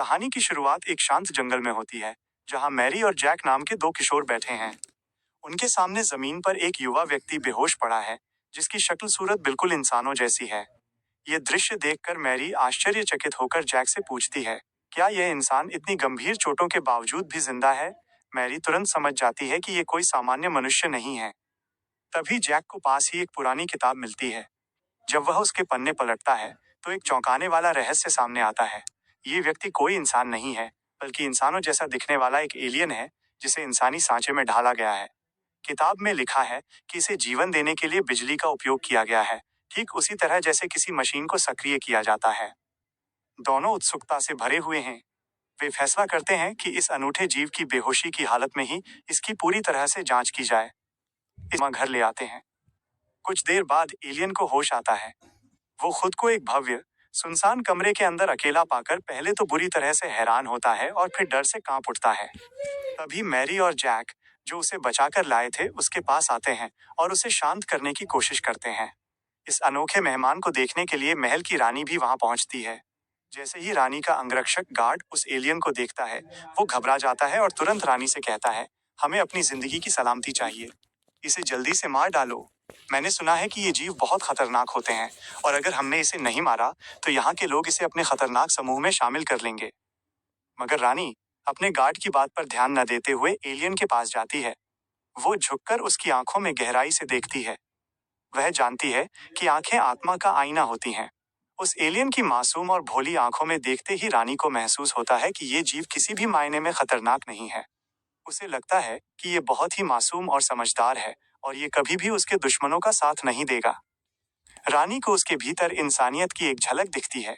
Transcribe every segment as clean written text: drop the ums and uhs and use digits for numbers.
कहानी की शुरुआत एक शांत जंगल में होती है, जहां मैरी और जैक नाम के दो किशोर बैठे हैं। उनके सामने जमीन पर एक युवा व्यक्ति बेहोश पड़ा है, जिसकी शक्ल सूरत बिल्कुल इंसानों जैसी है। ये दृश्य देखकर मैरी आश्चर्यचकित होकर जैक से पूछती है, क्या यह इंसान इतनी गंभीर चोटों के बावजूद भी जिंदा है? मैरी तुरंत समझ जाती है कि ये कोई सामान्य मनुष्य नहीं है। तभी जैक को पास ही एक पुरानी किताब मिलती है। जब वह उसके पन्ने पलटता है, तो एक चौंकाने वाला रहस्य सामने आता है। ये व्यक्ति कोई इंसान नहीं है, बल्कि इंसानों जैसा दिखने वाला एक एलियन है, जिसे इंसानी सांचे में ढाला गया है। किताब में लिखा है कि इसे जीवन देने के लिए बिजली का उपयोग किया गया है, ठीक उसी तरह जैसे किसी मशीन को सक्रिय किया जाता है। दोनों उत्सुकता से भरे हुए हैं। वे फैसला करते हैं कि इस अनूठे जीव की बेहोशी की हालत में ही इसकी पूरी तरह से जांच की जाए। इसे घर ले आते हैं। कुछ देर बाद एलियन को होश आता है। वो खुद को एक भव्य, सुनसान कमरे के अंदर अकेला पाकर पहले तो बुरी तरह से हैरान होता है और फिर डर से कांप उठता है। तभी मैरी और जैक, जो उसे बचाकर लाए थे, उसके पास आते हैं और उसे शांत करने की कोशिश करते हैं। इस अनोखे मेहमान को देखने के लिए महल की रानी भी वहां पहुंचती है। जैसे ही रानी का अंगरक्षक गार्ड उस एलियन को देखता है, वो घबरा जाता है और तुरंत रानी से कहता है, हमें अपनी जिंदगी की सलामती चाहिए। इसे जल्दी से मार डालो। मैंने सुना है कि ये जीव बहुत खतरनाक होते हैं, और अगर हमने इसे नहीं मारा तो यहाँ के लोग इसे अपने खतरनाक समूह में शामिल कर लेंगे। मगर रानी अपने गार्ड की बात पर ध्यान न देते हुए एलियन के पास जाती है। वो झुककर उसकी आंखों में गहराई से देखती है। वह जानती है कि आंखें आत्मा का आईना होती हैं। उस एलियन की मासूम और भोली आंखों में देखते ही रानी को महसूस होता है कि ये जीव किसी भी मायने में खतरनाक नहीं है। उसे लगता है कि ये बहुत ही मासूम और समझदार है, और ये कभी भी उसके दुश्मनों का साथ नहीं देगा। रानी को उसके भीतर इंसानियत की एक झलक दिखती है।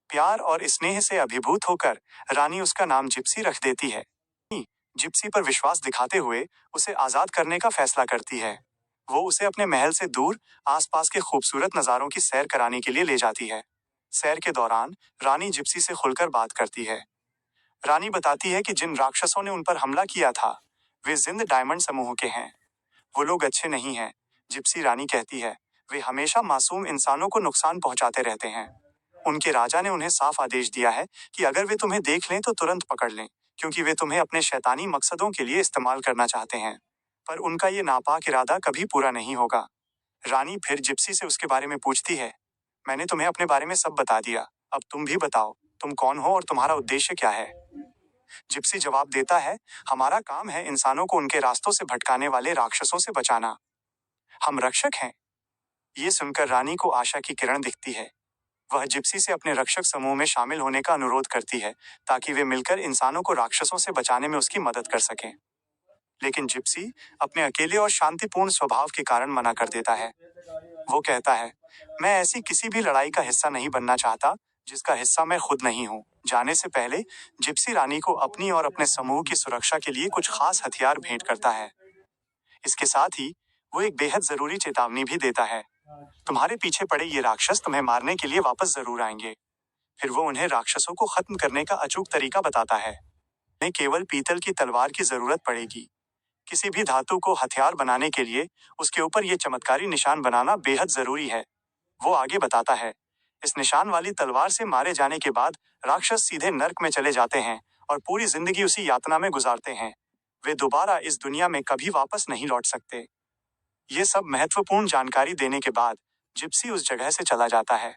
प्यार और स्नेह से अभिभूत होकर रानी उसका नाम जिप्सी रख देती है। जिप्सी पर विश्वास दिखाते हुए उसे आजाद करने का फैसला करती है। वो उसे अपने महल से दूर आसपास के खूबसूरत नज़ारों की सैर कराने के लिए ले जाती है। सैर के दौरान रानी जिप्सी से खुलकर बात करती है। रानी बताती है कि जिन राक्षसों ने उन पर हमला किया था, वे जिंद डायमंड समूह के हैं। वो लोग अच्छे नहीं हैं। जिप्सी रानी कहती है, वे हमेशा मासूम इंसानों को नुकसान पहुंचाते रहते हैं। उनके राजा ने उन्हें साफ आदेश दिया है कि अगर वे तुम्हें देख लें तो तुरंत पकड़ लें, क्योंकि वे तुम्हें अपने शैतानी मकसदों के लिए इस्तेमाल करना चाहते हैं। पर उनका ये नापाक इरादा कभी पूरा नहीं होगा। रानी फिर जिप्सी से उसके बारे में पूछती है, मैंने तुम्हें अपने बारे में सब बता दिया, अब तुम भी बताओ, तुम कौन हो और तुम्हारा उद्देश्य क्या है? जिप्सी जवाब देता है, हमारा काम है इंसानों को उनके रास्तों से भटकाने वाले राक्षसों से बचाना। हम रक्षक हैं। ये सुनकर रानी को आशा की किरण दिखती है। वह जिप्सी से अपने रक्षक समूह में शामिल होने का अनुरोध करती है, ताकि वे मिलकर इंसानों को राक्षसों से बचाने में उसकी मदद कर सकें। लेकिन जिप्सी अपने अकेले और शांतिपूर्ण स्वभाव के कारण मना कर देता है। वो कहता है, मैं ऐसी किसी भी लड़ाई का हिस्सा नहीं बनना चाहता जिसका हिस्सा मैं खुद नहीं हूँ। जाने से पहले जिप्सी रानी को अपनी और अपने समूह की सुरक्षा के लिए कुछ खास हथियार भेंट करता है। इसके साथ ही वो एक बेहद जरूरी चेतावनी भी देता है, तुम्हारे पीछे पड़े ये राक्षस तुम्हें मारने के लिए वापस जरूर आएंगे। फिर वो उन्हें राक्षसों को खत्म करने का अचूक तरीका बताता है। उन्हें केवल पीतल की तलवार की जरूरत पड़ेगी। किसी भी धातु को हथियार बनाने के लिए उसके ऊपर ये चमत्कारी निशान बनाना बेहद जरूरी है। वो आगे बताता है, इस निशान वाली तलवार से मारे जाने के बाद राक्षस सीधे नर्क में चले जाते हैं और पूरी जिंदगी उसी यातना में गुजारते हैं। वे दोबारा इस दुनिया में कभी वापस नहीं लौट सकते। ये सब महत्वपूर्ण जानकारी देने के बाद जिप्सी उस जगह से चला जाता है।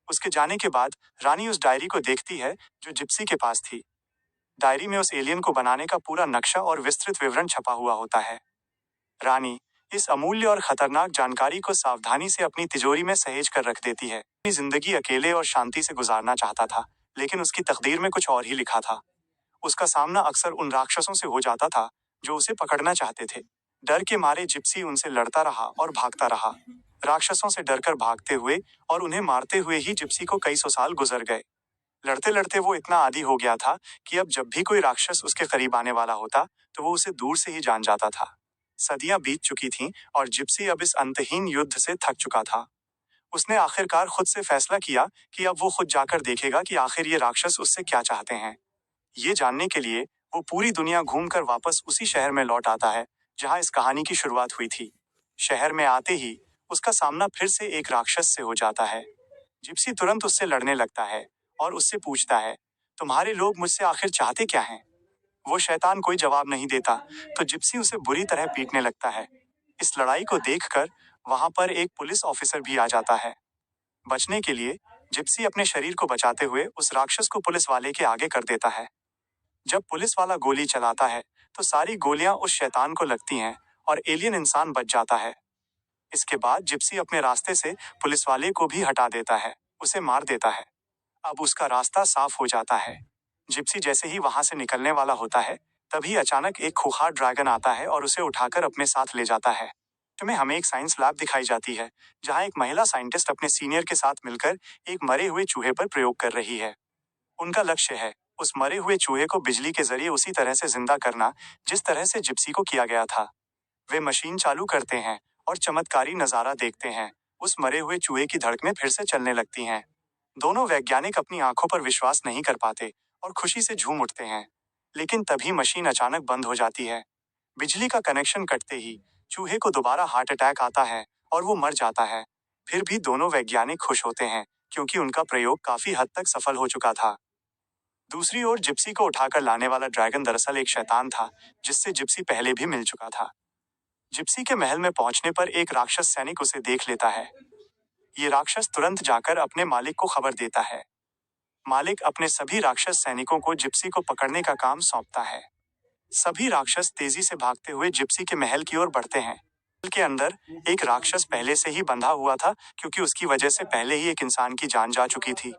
उसके जाने के बाद रानी उस डायरी को देखती है जो जिप्सी के पास थी। डायरी में उस एलियन को बनाने का पूरा नक्शा और विस्तृत विवरण छपा हुआ होता है। रानी इस अमूल्य और खतरनाक जानकारी को सावधानी से अपनी तिजोरी में सहेज कर रख देती है। अपनी जिंदगी अकेले और शांति से गुजारना चाहता था, लेकिन उसकी तकदीर में कुछ और ही लिखा था। उसका सामना अक्सर उन राक्षसों से हो जाता था जो उसे पकड़ना चाहते थे। डर के मारे जिप्सी उनसे लड़ता रहा और भागता रहा। राक्षसों से डरकर भागते हुए और उन्हें मारते हुए ही जिप्सी को कई सौ साल गुजर गए। लड़ते लड़ते वो इतना आदी हो गया था कि अब जब भी कोई राक्षस उसके करीब आने वाला होता तो वो उसे दूर से ही जान जाता था। सदियां बीत चुकी थीं और जिप्सी अब इस अंतहीन युद्ध से थक चुका था। उसने आखिरकार खुद से फैसला किया कि अब वो खुद जाकर देखेगा कि आखिर ये राक्षस उससे क्या चाहते हैं। ये जानने के लिए वो पूरी दुनिया घूमकर वापस उसी शहर में लौट आता है जहां इस कहानी की शुरुआत हुई थी। शहर में आते ही उसका सामना फिर से एक राक्षस से हो जाता है। जिप्सी तुरंत उससे लड़ने लगता है और उससे पूछता है, तुम्हारे लोग मुझसे आखिर चाहते क्या हैं? वो शैतान कोई जवाब नहीं देता, तो जिप्सी उसे बुरी तरह पीटने लगता है। इस लड़ाई को देखकर वहां पर एक पुलिस ऑफिसर भी आ जाता है। बचने के लिए जिप्सी अपने शरीर को बचाते हुए उस राक्षस को पुलिस वाले के आगे कर देता है। जब पुलिस वाला गोली चलाता है तो सारी गोलियां उस शैतान को लगती हैं और एलियन इंसान बच जाता है। इसके बाद जिप्सी अपने रास्ते से पुलिस वाले को भी हटा देता है, उसे मार देता है। अब उसका रास्ता साफ हो जाता है। जिप्सी जैसे ही वहां से निकलने वाला होता है, तभी अचानक एक खूंखार ड्रैगन आता है और उसे उठाकर अपने साथ ले जाता है। तुम्हें हमें एक साइंस लैब दिखाई जाती है, जहां एक महिला साइंटिस्ट अपने सीनियर के साथ मिलकर एक मरे हुए चूहे पर प्रयोग कर रही है। उनका लक्ष्य है उस मरे हुए चूहे को बिजली के जरिए उसी तरह से जिंदा करना जिस तरह से जिप्सी को किया गया था। वे मशीन चालू करते हैं और चमत्कारी नजारा देखते हैं। उस मरे हुए चूहे की धड़कनें फिर से चलने लगती हैं। दोनों वैज्ञानिक अपनी आंखों पर विश्वास नहीं कर पाते और खुशी से झूम उठते हैं। लेकिन तभी मशीन अचानक बंद हो जाती है। बिजली का कनेक्शन कटते ही चूहे को दोबारा हार्ट अटैक आता है और वो मर जाता है। फिर भी दोनों वैज्ञानिक खुश होते हैं, क्योंकि उनका प्रयोग काफी हद तक सफल हो चुका था। दूसरी ओर जिप्सी को उठाकर लाने वाला ड्रैगन दरअसल एक शैतान था, जिससे जिप्सी पहले भी मिल चुका था। जिप्सी के महल में पहुंचने पर एक राक्षस सैनिक उसे देख लेता है। ये राक्षस तुरंत जाकर अपने मालिक को खबर देता है। मालिक अपने सभी राक्षस सैनिकों को जिप्सी को पकड़ने का काम सौंपता है। सभी राक्षस तेजी से भागते हुए जिप्सी के महल की ओर बढ़ते हैं। महल के अंदर एक राक्षस पहले से ही बंधा हुआ था, क्योंकि उसकी वजह से पहले ही एक इंसान की जान जा चुकी थी।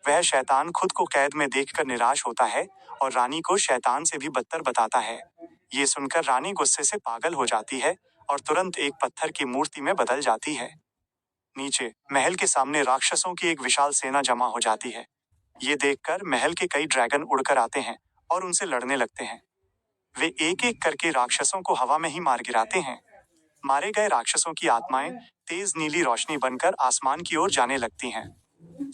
वह शैतान खुद को कैद में देखकर निराश होता है और रानी को शैतान से भी बदतर बताता है। ये सुनकर रानी गुस्से से पागल हो जाती है और तुरंत एक पत्थर की मूर्ति में बदल जाती है। नीचे महल के सामने राक्षसों की एक विशाल सेना जमा हो जाती है। ये देखकर महल के कई ड्रैगन उड़कर आते हैं और उनसे लड़ने लगते हैं। वे एक एक करके राक्षसों को हवा में ही मार गिराते हैं। मारे गए राक्षसों की आत्माएं तेज नीली रोशनी बनकर आसमान की ओर जाने लगती हैं।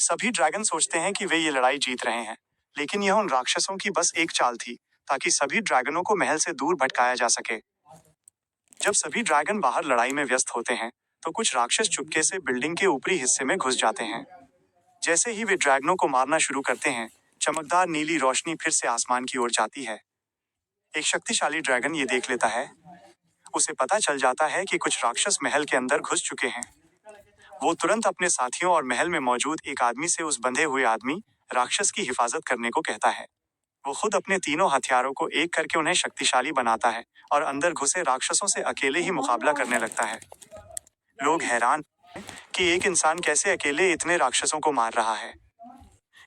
सभी ड्रैगन सोचते हैं कि वे ये लड़ाई जीत रहे हैं, लेकिन यह उन राक्षसों की बस एक चाल थी, ताकि सभी ड्रैगनों को महल से दूर भटकाया जा सके। जब सभी ड्रैगन बाहर लड़ाई में व्यस्त होते हैं, तो कुछ राक्षस चुपके से बिल्डिंग के ऊपरी हिस्से में घुस जाते हैं। जैसे ही वे ड्रैगनों को मारना शुरू करते हैं, चमकदार नीली रोशनी फिर से आसमान की ओर जाती है। एक शक्तिशाली ड्रैगन ये देख लेता है। उसे पता चल जाता है कि कुछ राक्षस महल के अंदर घुस चुके हैं। वो तुरंत अपने साथियों और महल में मौजूद एक आदमी से उस बंधे हुए आदमी राक्षस की हिफाजत करने को कहता है। वो खुद अपने तीनों हथियारों को एक करके उन्हें शक्तिशाली बनाता है और अंदर घुसे राक्षसों से अकेले ही मुकाबला करने लगता है। लोग हैरान हैं कि एक इंसान कैसे अकेले इतने राक्षसों को मार रहा है।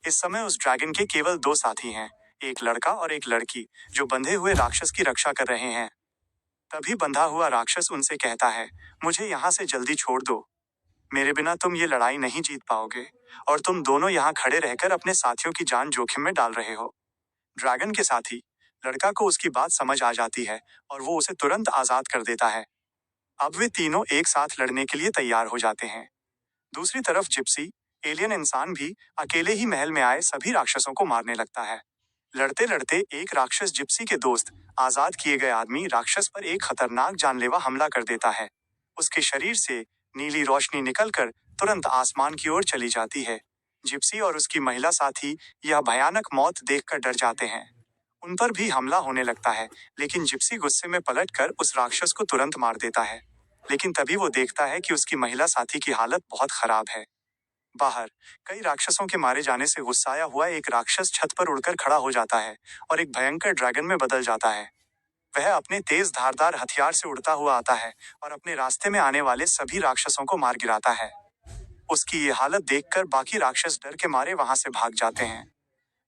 इस समय उस ड्रैगन के केवल दो साथी हैं, एक लड़का और एक लड़की, जो बंधे हुए राक्षस की रक्षा कर रहे हैं। तभी बंधा हुआ राक्षस उनसे कहता है, मुझे यहाँ से जल्दी छोड़ दो। मेरे बिना तुम ये लड़ाई नहीं जीत पाओगे और तुम दोनों यहाँ खड़े रहकर अपने साथियों की जान जोखिम में डाल रहे हो। ड्रैगन के साथी लड़का को उसकी बात समझ आ जाती है और वो उसे तुरंत आजाद कर देता है। अब वे तीनों एक साथ लड़ने के लिए तैयार हो जाते हैं। दूसरी तरफ जिप्सी एलियन इंसान भी अकेले ही महल में आए सभी राक्षसों को मारने लगता है। लड़ते लड़ते एक राक्षस जिप्सी के दोस्त आजाद किए गए आदमी राक्षस पर एक खतरनाक जानलेवा हमला कर देता है। उसके शरीर से नीली रोशनी निकलकर तुरंत आसमान की ओर चली जाती है। जिप्सी और उसकी महिला साथी यह भयानक मौत देखकर डर जाते हैं। उन पर भी हमला होने लगता है, लेकिन जिप्सी गुस्से में पलटकर उस राक्षस को तुरंत मार देता है। लेकिन तभी वो देखता है कि उसकी महिला साथी की हालत बहुत खराब है। बाहर कई राक्षसों के मारे जाने से गुस्साया हुआ एक राक्षस छत पर उड़कर खड़ा हो जाता है और एक भयंकर ड्रैगन में बदल जाता है। वह अपने तेज धारदार हथियार से उड़ता हुआ आता है और अपने रास्ते में आने वाले सभी राक्षसों को मार गिराता है। उसकी ये हालत देखकर बाकी राक्षस डर के मारे वहां से भाग जाते हैं।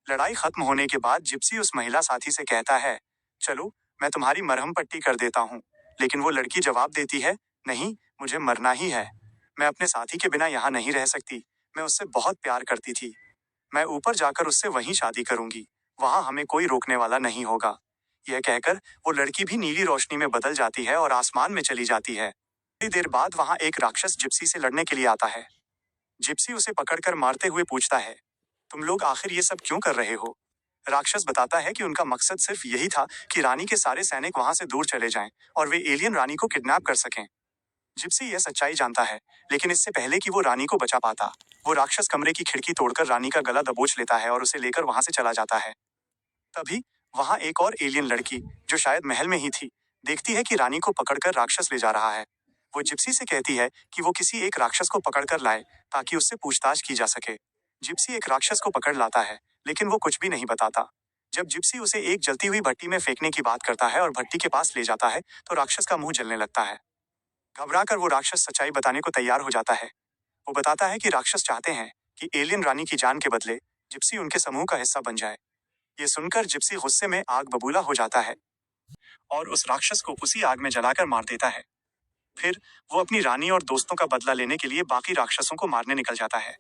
लड़ाई खत्म होने के बाद जिप्सी उस महिला साथी से कहता है, चलो मैं तुम्हारी मरहम पट्टी कर देता हूँ। लेकिन वो लड़की जवाब देती है, नहीं, मुझे मरना ही है। मैं अपने साथी के बिना यहाँ नहीं रह सकती। मैं उससे बहुत प्यार करती थी। मैं ऊपर जाकर उससे वहीं शादी करूंगी। वहां हमें कोई रोकने वाला नहीं होगा। यह कहकर वो लड़की भी नीली रोशनी में बदल जाती है और आसमान में चली जाती है। थोड़ी देर बाद वहां एक राक्षस जिप्सी से लड़ने के लिए आता है। जिप्सी उसे पकड़कर मारते हुए पूछता है, तुम लोग आखिर ये सब क्यों कर रहे हो? राक्षस बताता है कि उनका मकसद सिर्फ यही था कि रानी के सारे सैनिक वहां से दूर चले जाएं और वे एलियन रानी को किडनैप कर सकें। जिप्सी यह सच्चाई जानता है, लेकिन इससे पहले कि वो रानी को बचा पाता, वो राक्षस कमरे की खिड़की तोड़कर रानी का गला दबोच लेता है और उसे लेकर वहां से चला जाता है। तभी वहां एक और एलियन लड़की, जो शायद महल में ही थी, देखती है कि रानी को पकड़कर राक्षस ले जा रहा है। वो जिप्सी से कहती है कि वो किसी एक राक्षस को पकड़कर लाए ताकि उससे पूछताछ की जा सके। जिप्सी एक राक्षस को पकड़ लाता है, लेकिन वो कुछ भी नहीं बताता। जब जिप्सी उसे एक जलती हुई भट्टी में फेंकने की बात करता है और भट्टी के पास ले जाता है, तो राक्षस का मुंह जलने लगता है। घबराकर वो राक्षस सच्चाई बताने को तैयार हो जाता है। वो बताता है कि राक्षस चाहते हैं कि एलियन रानी की जान के बदले जिप्सी उनके समूह का हिस्सा बन जाए। ये सुनकर जिप्सी गुस्से में आग बबूला हो जाता है और उस राक्षस को उसी आग में जलाकर मार देता है। फिर वो अपनी रानी और दोस्तों का बदला लेने के लिए बाकी राक्षसों को मारने निकल जाता है।